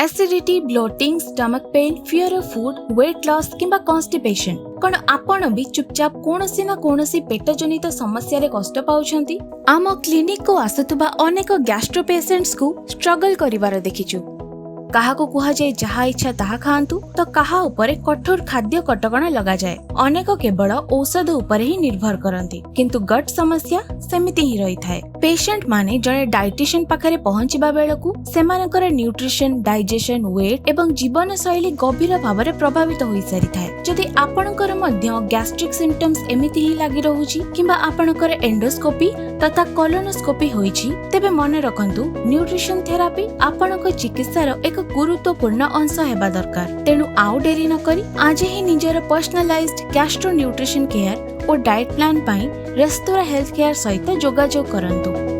Acidity, bloating, stomach pain, fear of food, weight loss किंबा constipation कौन आपण भी चुपचाप कोनोसी ना कोनोसी पेट जनित समस्या रे कष्ट पाउछंती। आम क्लिनिक को आसुतबा अनेक गैस्ट्रो पेशेंट्स को स्ट्रगल करिवार देखिछु। काहा को कुहा जाए जहा इच्छा ताहा खांतु तो काहा उपरे कठोर खाद्य कटकणा लगा जाए। अनेक केवल औषध उपरे ही निर्भर करंती, किंतु गट समस्या सेमिति ही रही थाए। पेशेंट माने जने डाइटिशियन पाखरे पहुंचीबा बेलकु सेमानकर न्यूट्रिशन, डाइजेशन, वेट एवं जीवन शैली गभीर भाव प्रभावित होई सारी थाए। जदि आपणकर मध्य गैस्ट्रिक सिम्पटम्स एमिति ही लागि रहुची किंबा आपणकर एंडोस्कोपी तथा कोलोनोस्कोपी होईची, तेबे मने रखंतु न्यूट्रिशन थेरापी आपणक चिकित्सार एक गुरुत्वपूर्ण अंश हेबा दरकार। तेणु आउ डेरी न करी आज ही निजर पर्सनलाइज्ड गैस्ट्रो न्यूट्रिशन केयर और डाइट प्लान पाई रेस्तोरा हेल्थ केयर सहित जोगाजोग करंतु।